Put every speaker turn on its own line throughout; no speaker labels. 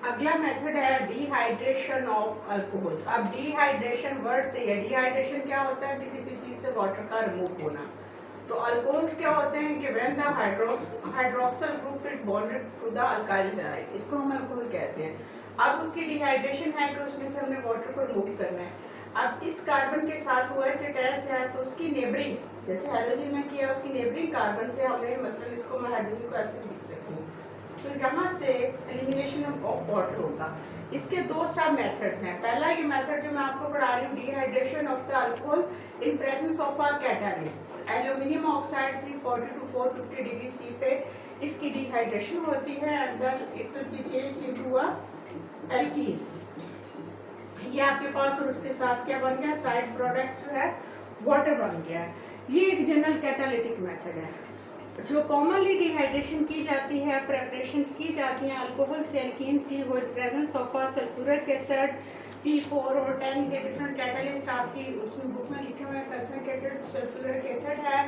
अगला मेथड है dehydration of alcohols. अब डिहाइड्रेशन वर्ड से है, डिहाइड्रेशन क्या होता है कि किसी चीज से वाटर का रिमूव होना। तो अल्कोहल्स क्या होते हैं कि when the hydroxyl group is bonded to the alkyl halide, इसको हम अल्कोहल कहते हैं। अब उसकी डिहाइड्रेशन है कि उसमें से हमने वाटर को रिमूव करना है। अब इस कार्बन के साथ OH अटैच है तो उसकी नेबरिंग, जैसे हाइड्रोजन में किया उसकी नेबरिंग कार्बन से हमने मसलन इसको मैं हाइड्रोजन को ऐसे लिख सकती हूँ, तो यहाँ से एलिमिनेशन ऑफ वाटर होगा। इसके दो सब मेथड्स हैं। पहला ये मेथड जो मैं आपको पढ़ा रही हूँ, dehydration of the alcohol in presence of a catalyst, aluminium oxide 340 to 450 degree C पे इसकी डिहाइड्रेशन होती है and then it will be change into a alkenes. ये आपके पास और उसके साथ क्या बन गया, साइड प्रोडक्ट जो है वाटर बन गया है। ये एक जनरल कैटालिटिक मेथड है। जो कॉमनली डिहाइड्रेशन की जाती है, प्रेपरेशंस की जाती हैं अल्कोहल से एल्कीन्स की, वो presence of sulphuric acid P4 और 10 के डिफरेंट कैटलिस्ट आपकी उसमें बुक में लिखे हुए हैं। कंसंट्रेटेड सल्फ्यूरिक एसिड है,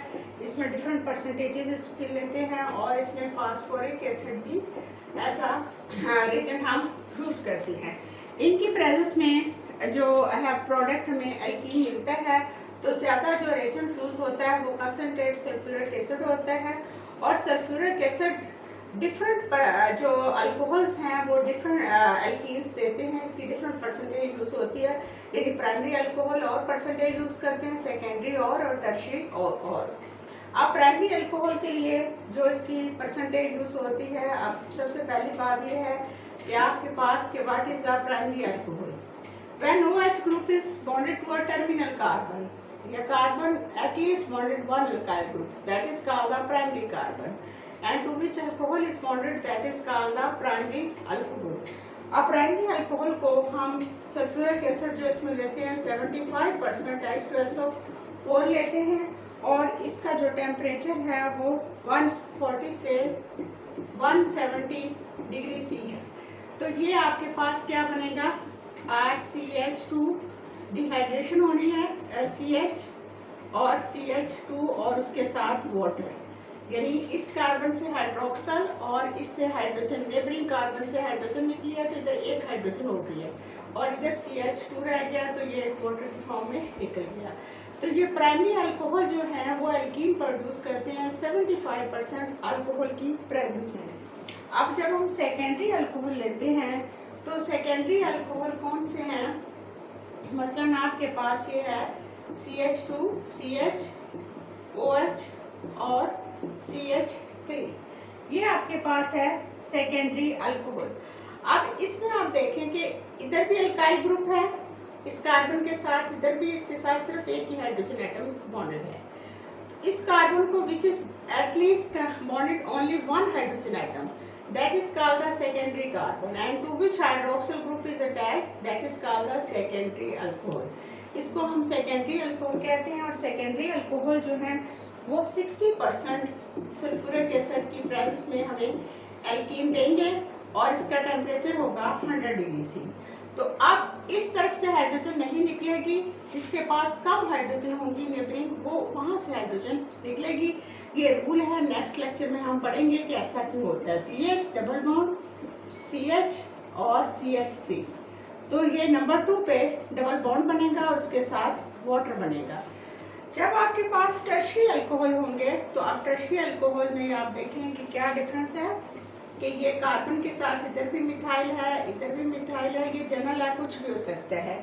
इसमें डिफरेंट परसेंटेजेस इसके लेते हैं और इसमें फास्फोरिक एसिड भी ऐसा रिएजेंट हम यूज करते हैं। इनकी प्रेजेंस में जो है प्रोडक्ट हमें एल्कीन मिलता है, तो ज़्यादा जो रिएजेंट यूज होता है वो कंसंट्रेट सल्फ्यूरिक एसिड होता है। और सल्फ्यूरिक एसिड डिफरेंट जो अल्कोहल्स हैं वो डिफरेंट एल्कीन्स देते हैं, इसकी डिफरेंट परसेंटेज यूज होती है। यानी प्राइमरी अल्कोहल और परसेंटेज यूज करते हैं, सेकेंडरी और टर्शियरी और। अब प्राइमरी अल्कोहल के लिए जो इसकी परसेंटेज यूज होती है, अब सबसे पहली बात ये है कि आपके पास कि what is the primary alcohol. When OH group is bonded to a terminal carbon, a carbon at least bonded one alkyl group, that is called the primary carbon, and to which alcohol is bonded, that is called the primary alcohol. अब primary alcohol को हम sulphuric acid जो इसमें लेते हैं 75% H2SO4 लेते हैं और इसका जो टेम्परेचर है वो 140 से 170 डिग्री सी है। तो ये आपके पास क्या बनेगा, RCH2, डिहाइड्रेशन होनी है CH और CH2 और उसके साथ वाटर, यानी इस कार्बन से हाइड्रोक्सल और इससे हाइड्रोजन, नेबरिंग कार्बन से हाइड्रोजन निकली है तो इधर एक हाइड्रोजन हो गई है और इधर CH2 रह गया तो ये वाटर के फॉर्म में निकल गया। तो ये प्राइमरी अल्कोहल जो है वो एल्कीन प्रोड्यूस करते हैं 75% अल्कोहल की प्रेजेंस में। अब जब हम सेकेंडरी अल्कोहल लेते हैं तो सेकेंडरी अल्कोहल कौन से हैं, मसलन आपके पास ये है CH2, CH, OH और CH3, ये आपके पास है सेकेंडरी अल्कोहल। अब इसमें आप देखें कि इधर भी अल्काइल ग्रुप है इस कार्बन के साथ, इधर भी इसके साथ सिर्फ एक ही हाइड्रोजन एटम बॉन्डेड है। इस कार्बन को which is at least bonded only one hydrogen atom, that is called the secondary carbon, and to which hydroxyl group is attached, that is called the secondary alcohol. इसको हम secondary alcohol कहते हैं और secondary alcohol जो है वो 60% sulphuric acid की presence में हमें एल्कीन देंगे और इसका टेम्परेचर होगा 100 डिग्री सी। तो अब इस तरफ से हाइड्रोजन नहीं निकलेगी, जिसके पास कम हाइड्रोजन होंगी नेबरिंग, वो वहाँ से हाइड्रोजन निकलेगी। ये रूल है, नेक्स्ट लेक्चर में हम पढ़ेंगे कि ऐसा क्यों होता है। CH डबल बॉन्ड CH और CH3, तो ये नंबर 2 पे डबल बॉन्ड बनेगा और उसके साथ वाटर बनेगा। जब आपके पास टर्शियरी अल्कोहल होंगे तो आप टर्शियरी अल्कोहल में आप देखें कि क्या डिफरेंस है कि ये कार्बन के साथ इधर भी मिथाइल है, इधर भी मिथाइल है, ये जनरल है, कुछ भी हो सकता है,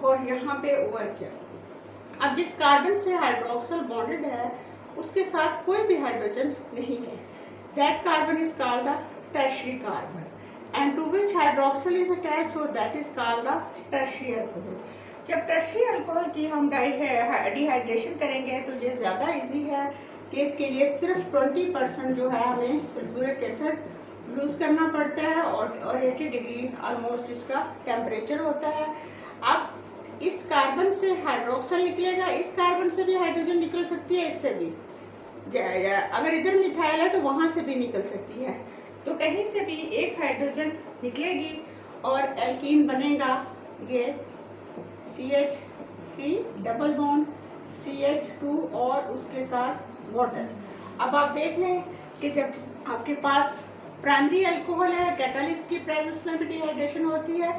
और यहाँ पे OH है। अब जिस कार्बन से हाइड्रोक्सल बॉन्डेड है उसके साथ कोई भी हाइड्रोजन नहीं है, that carbon is called the tertiary carbon, and to which hydroxyl is attached, so that is called the tertiary alcohol. जब टर्शियरी अल्कोहल की हम डिहाइड्रेशन करेंगे तो ये ज़्यादा इजी है कि इसके लिए सिर्फ 20% जो है हमें सल्फ्यूरिक एसिड यूज़ करना पड़ता है और 80 डिग्री ऑलमोस्ट इसका टेम्परेचर होता है। अब इस कार्बन से हाइड्रोक्सल निकलेगा, इस कार्बन से भी हाइड्रोजन निकल सकती है, इससे भी, अगर इधर मिथाइल है तो वहाँ से भी निकल सकती है, तो कहीं से भी एक हाइड्रोजन निकलेगी और एल्कीन बनेगा ये CH3 डबल बॉन्ड CH2 और उसके साथ वाटर। अब आप देख लें कि जब आपके पास प्राइमरी अल्कोहल है, कैटालिस्ट की प्रेजेंस में भी डिहाइड्रेशन होती है।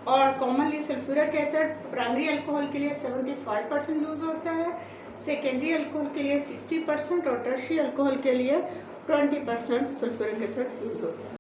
और commonly sulphuric acid primary alcohol के लिए 75% यूज़ होता है, सेकेंडरी अल्कोहल के लिए 60% और टर्शियरी अल्कोहल के लिए 20% सल्फ्यूरिक एसिड यूज़ होता है।